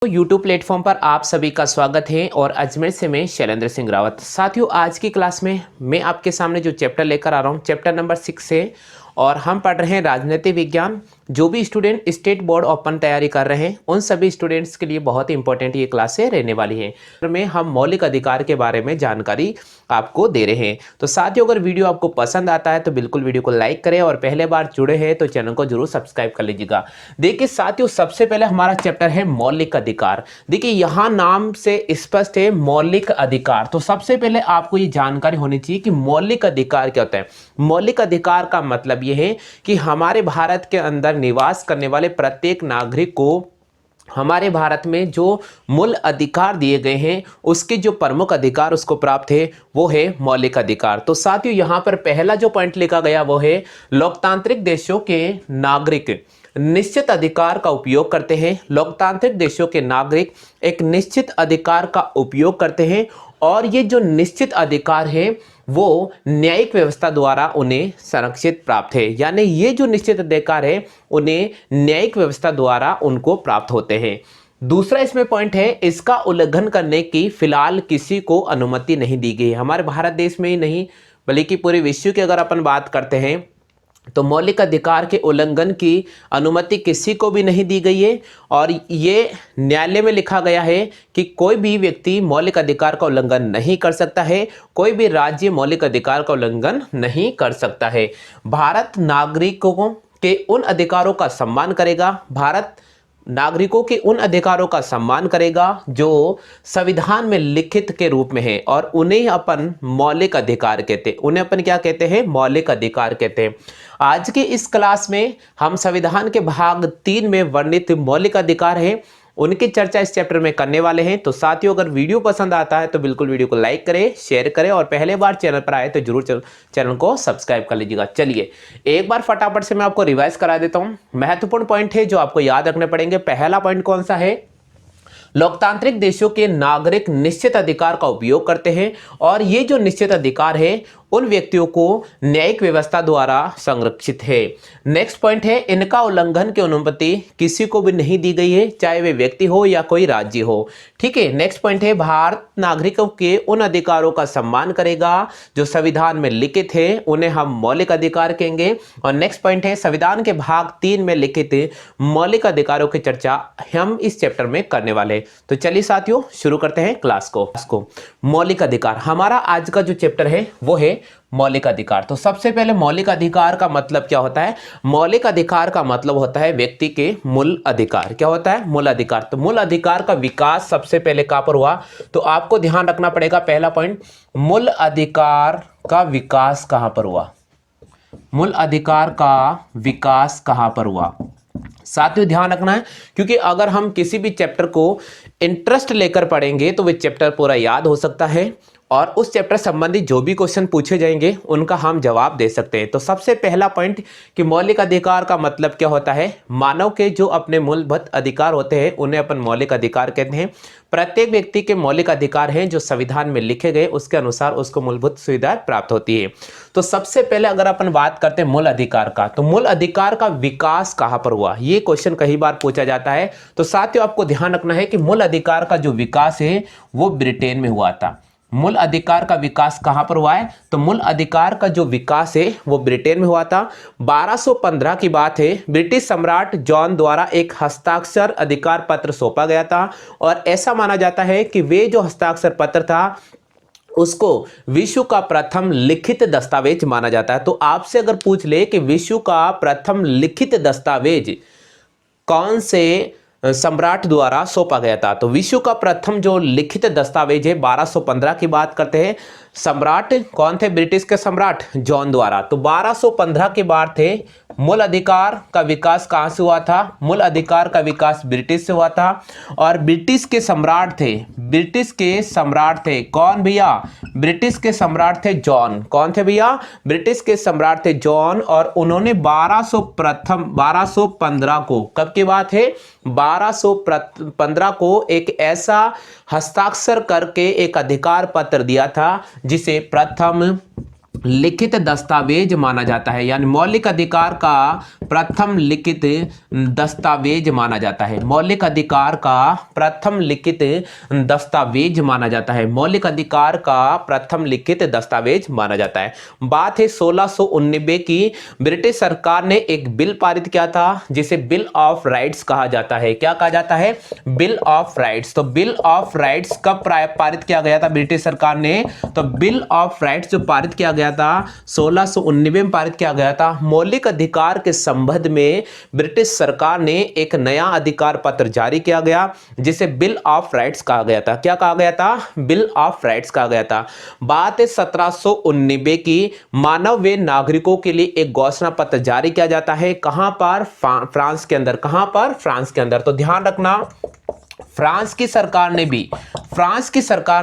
तो YouTube platform पर आप सभी का स्वागत है और अजमेर से मैं शैलेंद्र सिंह रावत। साथियों, आज की क्लास में मैं आपके सामने जो चैप्टर लेकर आ रहा हूँ चैप्टर नंबर 6 है और हम पढ़ रहे हैं राजनीति विज्ञान। जो भी स्टूडेंट स्टेट बोर्ड ओपन तैयारी कर रहे हैं उन सभी स्टूडेंट्स के लिए बहुत ही इंपॉर्टेंट ये क्लासें रहने वाली हैं। में हम मौलिक अधिकार के बारे में जानकारी आपको दे रहे हैं। तो साथियों, अगर वीडियो आपको पसंद आता है तो बिल्कुल वीडियो को लाइक करें और पहले बार जुड़े हैं तो चैनल को जरूर सब्सक्राइब कर लीजिएगा। देखिए साथियों, सबसे पहले हमारा चैप्टर है मौलिक अधिकार। देखिए यहाँ नाम से स्पष्ट है मौलिक अधिकार। तो सबसे पहले आपको ये जानकारी होनी चाहिए कि मौलिक अधिकार क्या होता है। मौलिक अधिकार का मतलब यह है कि हमारे भारत के अंदर निवास करने वाले प्रत्येक नागरिक को हमारे भारत में जो मूल अधिकार दिए गए हैं उसके जो प्रमुख अधिकार उसको प्राप्त है वो है मौलिक अधिकार। तो साथियों, यहाँ पर पहला जो पॉइंट लिखा गया वो है लोकतांत्रिक देशों के नागरिक निश्चित अधिकार का उपयोग करते हैं। लोकतांत्रिक देशों के नागरिक एक निश्चित अधिकार का उपयोग करते हैं और ये जो निश्चित अधिकार है वो न्यायिक व्यवस्था द्वारा उन्हें संरक्षित प्राप्त है। यानी ये जो निश्चित अधिकार है उन्हें न्यायिक व्यवस्था द्वारा उनको प्राप्त होते हैं। दूसरा इसमें पॉइंट है, इसका उल्लंघन करने की फिलहाल किसी को अनुमति नहीं दी गई है। हमारे भारत देश में ही नहीं बल्कि पूरे विश्व की अगर अपन बात करते हैं तो मौलिक अधिकार के उल्लंघन की अनुमति किसी को भी नहीं दी गई है और ये न्यायालय में लिखा गया है कि कोई भी व्यक्ति मौलिक अधिकार का उल्लंघन नहीं कर सकता है, कोई भी राज्य मौलिक अधिकार का उल्लंघन नहीं कर सकता है। भारत नागरिकों के उन अधिकारों का सम्मान करेगा, भारत नागरिकों के उन अधिकारों का सम्मान करेगा जो संविधान में लिखित के रूप में है और उन्हें अपन मौलिक अधिकार कहते हैं। उन्हें अपन क्या कहते हैं? मौलिक अधिकार कहते हैं। आज के इस क्लास में हम संविधान के भाग 3 में वर्णित मौलिक अधिकार हैं उनकी चर्चा इस चैप्टर में करने वाले हैं। तो साथियों, अगर वीडियो पसंद आता है तो बिल्कुल वीडियो को लाइक करें, शेयर करें और पहले बार चैनल पर आए तो जरूर चैनल को सब्सक्राइब कर लीजिएगा। चलिए एक बार फटाफट से मैं आपको रिवाइज करा देता हूं। महत्वपूर्ण पॉइंट है जो आपको याद रखने पड़ेंगे। पहला पॉइंट कौन सा है? लोकतांत्रिक देशों के नागरिक निश्चित अधिकार का उपयोग करते हैं और ये जो निश्चित अधिकार है उन व्यक्तियों को न्यायिक व्यवस्था द्वारा संरक्षित है। नेक्स्ट पॉइंट है, इनका उल्लंघन की अनुमति किसी को भी नहीं दी गई है, चाहे वे व्यक्ति हो या कोई राज्य हो। ठीक है। नेक्स्ट पॉइंट है, भारत नागरिकों के उन अधिकारों का सम्मान करेगा जो संविधान में लिखित है, उन्हें हम मौलिक अधिकार कहेंगे। और नेक्स्ट पॉइंट है, संविधान के भाग 3 में लिखित मौलिक अधिकारों की चर्चा हम इस चैप्टर में करने वाले हैं। तो चलिए साथियों, शुरू करते हैं क्लास को। मौलिक अधिकार हमारा आज का जो चैप्टर है वो है मौलिक अधिकार। तो सबसे पहले मौलिक अधिकार का मतलब क्या होता है? मौलिक अधिकार का मतलब होता है व्यक्ति के मूल अधिकार। क्या होता है? मूल अधिकार। तो मूल अधिकार का विकास सबसे पहले कहां पर हुआ? तो आपको ध्यान रखना पड़ेगा, पहला पॉइंट, मूल अधिकार का विकास कहां पर हुआ? मूल अधिकार का विकास कहां पर हुआ? साथियों ध्यान रखना है, क्योंकि अगर हम किसी भी चैप्टर को इंटरेस्ट लेकर पढ़ेंगे तो वे चैप्टर पूरा याद हो सकता है और उस चैप्टर संबंधित जो भी क्वेश्चन पूछे जाएंगे उनका हम जवाब दे सकते हैं। तो सबसे पहला पॉइंट कि मौलिक अधिकार का मतलब क्या होता है? मानव के जो अपने मूलभूत अधिकार होते हैं उन्हें अपन मौलिक अधिकार कहते हैं। प्रत्येक व्यक्ति के मौलिक अधिकार हैं जो संविधान में लिखे गए, उसके अनुसार उसको मूलभूत सुविधाएं प्राप्त होती है। तो सबसे पहले अगर अपन बात करते हैं मूल अधिकार का, तो मूल अधिकार का विकास कहां पर हुआ? ये क्वेश्चन कई बार पूछा जाता है। तो साथियों, आपको ध्यान रखना है कि मूल अधिकार का जो विकास है वो ब्रिटेन में हुआ था। मूल अधिकार का विकास कहां पर हुआ है? तो मूल अधिकार का जो विकास है वो ब्रिटेन में हुआ था। 1215 की बात है, ब्रिटिश सम्राट जॉन द्वारा एक हस्ताक्षर अधिकार पत्र सौंपा गया था और ऐसा माना जाता है कि वे जो हस्ताक्षर पत्र था उसको विश्व का प्रथम लिखित दस्तावेज माना जाता है। तो आपसे अगर पूछ ले कि विश्व का प्रथम लिखित दस्तावेज कौन से सम्राट द्वारा सौंपा गया था, तो विश्व का प्रथम जो लिखित दस्तावेज है 1215 की बात करते हैं। सम्राट कौन थे? ब्रिटिश के सम्राट जॉन द्वारा। तो 1215 के बाद थे। मूल अधिकार का विकास कहां से हुआ था? मूल अधिकार का विकास ब्रिटिश से हुआ था और ब्रिटिश के सम्राट थे। ब्रिटिश के सम्राट थे कौन भैया? ब्रिटिश के सम्राट थे जॉन। कौन थे भैया? ब्रिटिश के सम्राट थे जॉन और उन्होंने 1215 को, कब की बात है? 1215 को एक ऐसा हस्ताक्षर करके एक अधिकार पत्र दिया था जिसे प्रथम लिखित दस्तावेज माना जाता है, यानी मौलिक अधिकार का प्रथम लिखित दस्तावेज माना जाता है। मौलिक अधिकार का प्रथम लिखित दस्तावेज माना जाता है। मौलिक अधिकार का प्रथम लिखित दस्तावेज माना जाता है। बात है 1689 की। ब्रिटिश सरकार ने एक बिल पारित किया था जिसे बिल ऑफ राइट्स कहा जाता है। क्या कहा जाता है? Bill of rights. तो बिल ऑफ राइट्स कब पारित किया गया था ब्रिटिश सरकार ने? तो बिल ऑफ राइट्स जो पारित किया गया था 1689 में पारित किया गया था। मौलिक अधिकार के संबंध में ब्रिटिश सरकार ने एक नया अधिकार पत्र जारी किया गया जिसे बिल ऑफ राइट्स कहा गया था। क्या कहा गया था? बिल ऑफ राइट्स कहा गया था। बात है 1789 की। मानव व नागरिकों के लिए एक घोषणा पत्र जारी किया जाता है। कहां पर? फ्रांस के अंदर। कहां पर? फ्रांस के अंदर। तो ध्यान रखना, फ्रांस की सरकार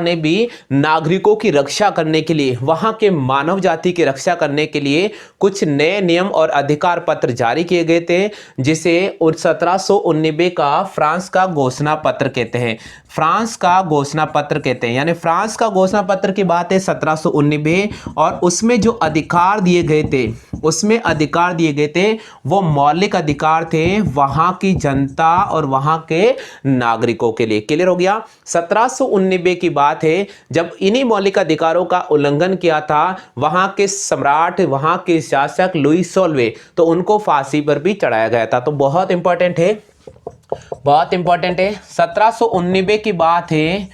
ने भी नागरिकों की रक्षा करने के लिए, वहां के मानव जाति की रक्षा करने के लिए कुछ नए नियम और अधिकार पत्र जारी किए गए थे जिसे 1789 का फ्रांस का घोषणा पत्र कहते हैं। फ्रांस का घोषणा पत्र कहते हैं, यानी फ्रांस का घोषणा पत्र की बात है 1789। और उसमें जो अधिकार दिए गए थे वो मौलिक अधिकार थे वहां की जनता और वहां के नागरिकों के लिए। क्लियर हो गया? 1789 की बात है जब इन्हीं मौलिक अधिकारों का उल्लंघन किया था वहां के सम्राट, वहां के शासक लुई सोल्वे, तो उनको फांसी पर भी चढ़ाया गया था। तो बहुत इंपॉर्टेंट है, बहुत इंपॉर्टेंट है। 1789 की बात है।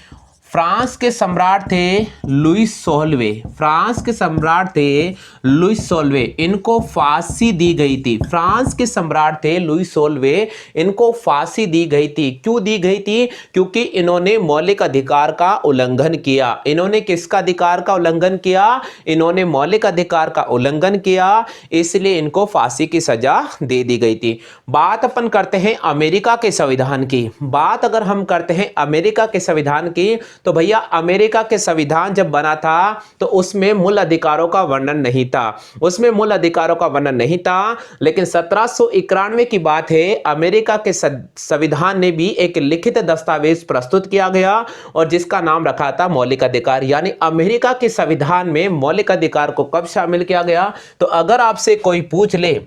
फ्रांस के सम्राट थे लुई सोल्वे। फ्रांस के सम्राट थे लुई सोल्वे, इनको फांसी दी गई थी। फ्रांस के सम्राट थे लुई सोल्वे, इनको फांसी दी गई थी। क्यों दी गई थी? क्योंकि इन्होंने मौलिक अधिकार का उल्लंघन किया। इन्होंने किसका अधिकार का उल्लंघन किया? इन्होंने मौलिक अधिकार का उल्लंघन किया, इसलिए इनको फांसी की सजा दे दी गई थी। बात अपन करते हैं अमेरिका के संविधान की। बात अगर हम करते हैं अमेरिका के संविधान की, तो भैया अमेरिका के संविधान जब बना था तो उसमें मूल अधिकारों का वर्णन नहीं था। उसमें मूल अधिकारों का वर्णन नहीं था, लेकिन 1791 की बात है, अमेरिका के संविधान ने भी एक लिखित दस्तावेज प्रस्तुत किया गया और जिसका नाम रखा था मौलिक अधिकार। यानी अमेरिका के संविधान में मौलिक अधिकार को कब शामिल किया गया? तो अगर आपसे कोई पूछ ले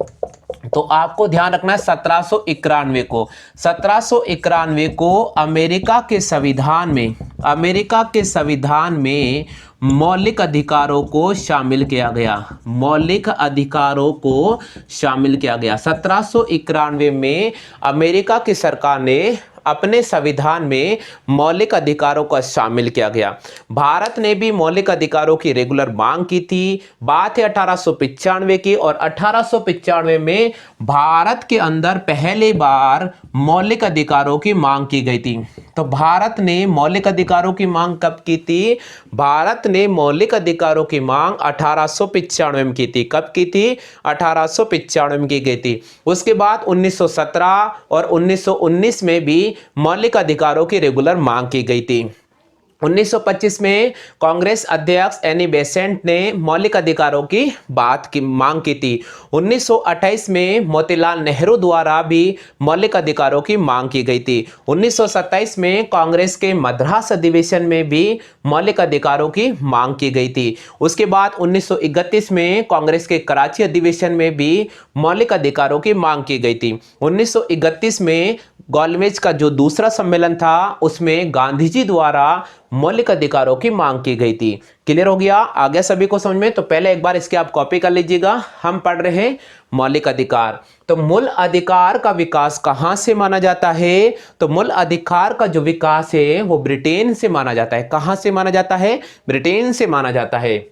तो आपको ध्यान रखना है 1791 को अमेरिका के संविधान में मौलिक अधिकारों को शामिल किया गया। मौलिक अधिकारों को शामिल किया गया 1791 में अमेरिका की सरकार ने अपने संविधान में मौलिक अधिकारों को शामिल किया गया। भारत ने भी मौलिक अधिकारों की रेगुलर मांग की थी। बात है 1895 की, और 1895 में भारत के अंदर पहली बार मौलिक अधिकारों की मांग की गई थी। तो भारत ने मौलिक अधिकारों की मांग कब की थी? भारत ने मौलिक अधिकारों की मांग 1895 में की थी। कब की थी? 1895 में की गई थी। उसके बाद 1917 और 1919 में भी मौलिक अधिकारों की रेगुलर मांग की गई थी। 1925 में कांग्रेस अध्यक्ष एनी बेसेंट ने मौलिक अधिकारों की मांग की थी। 1928 में मोतीलाल नेहरू द्वारा भी मौलिक अधिकारों की मांग की गई थी। 1927 में कांग्रेस के मद्रास अधिवेशन में भी मौलिक अधिकारों की मांग की गई थी। उसके बाद 1931 में कांग्रेस के कराची अधिवेशन में भी मौलिक अधिकारों की मांग की गई थी। 1931 में गोलमेज का जो दूसरा सम्मेलन था उसमें गांधी जी द्वारा मौलिक अधिकारों की मांग की गई थी। क्लियर हो गया? आ गया सभी को समझ में? तो पहले एक बार इसके आप कॉपी कर लीजिएगा। हम पढ़ रहे हैं मौलिक अधिकार। तो मूल अधिकार का विकास कहां से माना जाता है? तो मूल अधिकार का जो विकास है वो ब्रिटेन से माना जाता है। कहां से माना जाता है? ब्रिटेन से माना जाता है।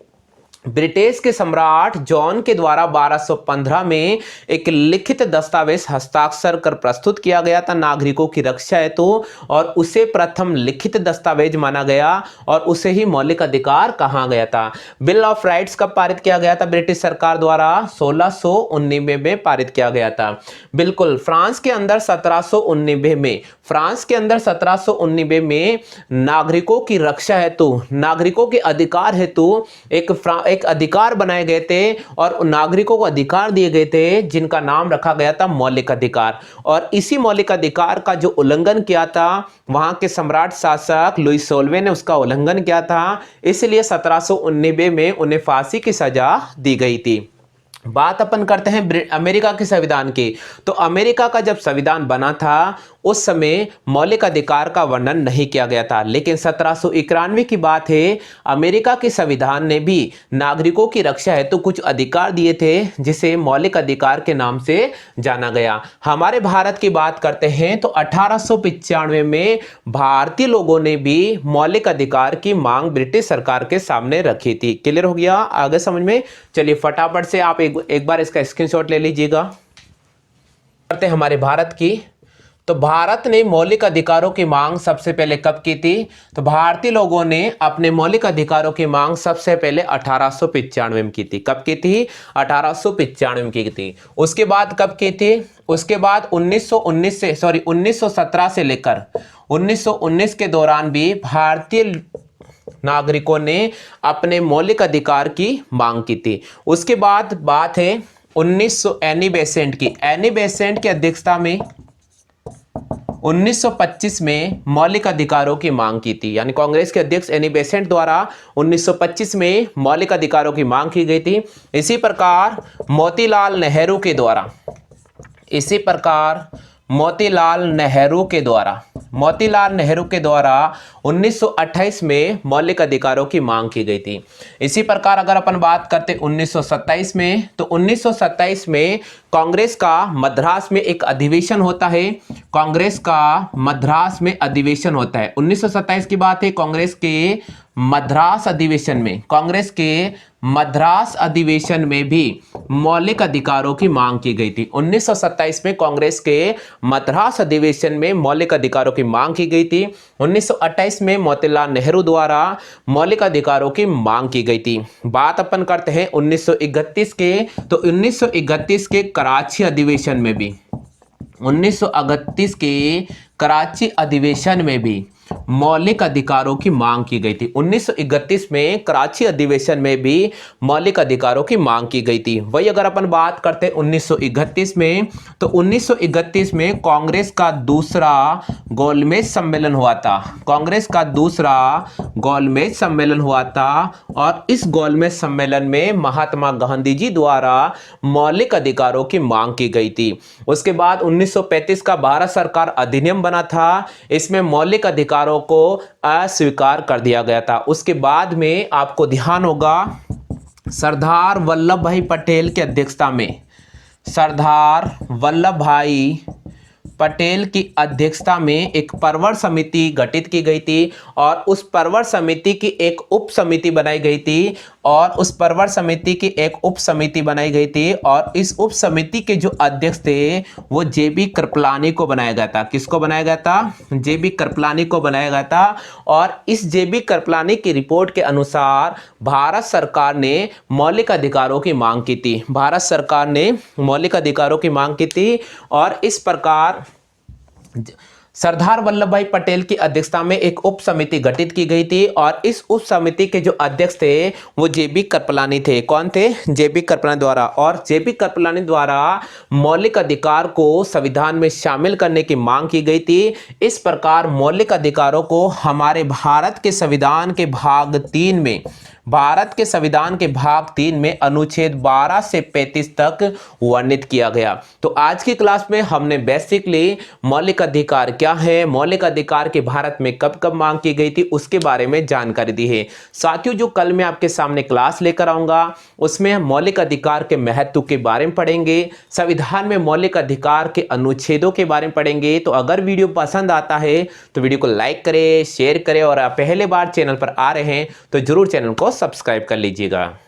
ब्रिटिश के सम्राट जॉन के द्वारा 1215 में एक लिखित दस्तावेज हस्ताक्षर कर प्रस्तुत किया गया था नागरिकों की रक्षा हेतु, और उसे प्रथम लिखित दस्तावेज माना गया और उसे ही मौलिक अधिकार कहा गया था। बिल ऑफ राइट्स कब पारित किया गया था ब्रिटिश सरकार द्वारा? 1689 में पारित किया गया था। बिल्कुल, फ्रांस के अंदर 1789 में नागरिकों की रक्षा हेतु, नागरिकों के अधिकार हेतु एक अधिकार बनाए गए थे और नागरिकों को अधिकार दिए गए थे जिनका नाम रखा गया था मौलिक अधिकार। और इसी मौलिक अधिकार का जो उल्लंघन किया था वहां के सम्राट शासक लुई 16वें ने उसका उल्लंघन किया था, इसलिए 1789 में उन्हें फांसी की सजा दी गई थी। बात अपन करते हैं अमेरिका के संविधान की। तो अमेरिका का जब संविधान बना था उस समय मौलिक अधिकार का वर्णन नहीं किया गया था, लेकिन 1791 की बात है, अमेरिका के संविधान ने भी नागरिकों की रक्षा हेतु कुछ अधिकार दिए थे जिसे मौलिक अधिकार के नाम से जाना गया। हमारे भारत की बात करते हैं तो 1895 में भारतीय लोगों ने भी मौलिक अधिकार की मांग ब्रिटिश सरकार के सामने रखी थी। क्लियर हो गया आगे समझ में? चलिए फटाफट से आप एक बार इसका स्क्रीनशॉट ले लीजिएगा। करते हैं हमारे भारत की। तो भारत ने मौलिक अधिकारों की मांग सबसे पहले कब की थी? तो भारतीय लोगों ने अपने मौलिक अधिकारों की मांग सबसे पहले 1895 में की थी। कब की थी? 1895 में की थी। उसके बाद कब की थी? उसके बाद 1917 से लेकर 1919 के दौरान भी भारतीय नागरिकों ने अपने मौलिक अधिकार की मांग की थी। उसके बाद बात है 1900 एनी बेसेंट की। एनी बेसेंट की अध्यक्षता में 1925 में मौलिक अधिकारों की मांग की थी, यानी कांग्रेस के अध्यक्ष एनी बेसेंट द्वारा 1925 में मौलिक अधिकारों की मांग की गई थी। इसी प्रकार मोतीलाल नेहरू के द्वारा 1928 में मौलिक अधिकारों की मांग की गई थी। इसी प्रकार अगर अपन बात करते 1927 में, तो 1927 में कांग्रेस का मद्रास में एक अधिवेशन होता है। कांग्रेस का मद्रास में अधिवेशन होता है 1927 की बात है। कांग्रेस के मद्रास अधिवेशन में भी मौलिक अधिकारों की मांग की गई थी। 1927 में कांग्रेस के मद्रास अधिवेशन में मौलिक अधिकारों की मांग की गई थी। 1928 में मोतीलाल नेहरू द्वारा मौलिक अधिकारों की मांग की गई थी। बात अपन करते हैं 1931 के। तो 1931 के कराची अधिवेशन में भी 1931 के कराची अधिवेशन में भी मौलिक अधिकारों की मांग की गई थी। 1931 में कराची अधिवेशन में भी मौलिक अधिकारों की मांग की गई थी। वही अगर अपन बात करते हैं 1931 में, तो 1931 में कांग्रेस का दूसरा गोलमेज सम्मेलन हुआ था। कांग्रेस का दूसरा गोलमेज सम्मेलन हुआ था और इस गोलमेज सम्मेलन में महात्मा गांधी जी द्वारा मौलिक अधिकारों की मांग की गई थी। उसके बाद 1935 का भारत सरकार अधिनियम बना था, इसमें मौलिक अधिकारों को अस्वीकार कर दिया गया था। उसके बाद में आपको ध्यान होगा सरदार वल्लभ भाई पटेल की अध्यक्षता में, सरदार वल्लभ भाई पटेल की अध्यक्षता में एक परवर समिति गठित की गई थी और उस परवर समिति की एक उप समिति बनाई गई थी और इस उप समिति के जो अध्यक्ष थे वो जेबी कृपलानी को बनाया गया था। किसको बनाया गया था? जेबी कृपलानी को बनाया गया था। और इस जेबी कृपलानी की रिपोर्ट के अनुसार भारत सरकार ने मौलिक अधिकारों की मांग की थी। भारत सरकार ने मौलिक अधिकारों की मांग की थी और इस प्रकार सरदार वल्लभ भाई पटेल की अध्यक्षता में एक उप समिति गठित की गई थी और इस उप समिति के जो अध्यक्ष थे वो जेबी कृपलानी थे। कौन थे? जेबी कृपलानी द्वारा। और जेबी कृपलानी द्वारा मौलिक अधिकार को संविधान में शामिल करने की मांग की गई थी। इस प्रकार मौलिक अधिकारों को हमारे भारत के संविधान के भाग 3 में अनुच्छेद 12 से 35 तक वर्णित किया गया। तो आज की क्लास में हमने बेसिकली मौलिक अधिकार क्या है, मौलिक अधिकार के भारत में कब कब मांग की गई थी, उसके बारे में जानकारी दी है। साथियों, जो कल मैं आपके सामने क्लास लेकर आऊंगा उसमें हम मौलिक अधिकार के महत्व के बारे में पढ़ेंगे, संविधान में मौलिक अधिकार के अनुच्छेदों के बारे में पढ़ेंगे। तो अगर वीडियो पसंद आता है तो वीडियो को लाइक करें, शेयर करें और आप पहले बार चैनल पर आ रहे हैं तो जरूर चैनल को सब्सक्राइब कर लीजिएगा।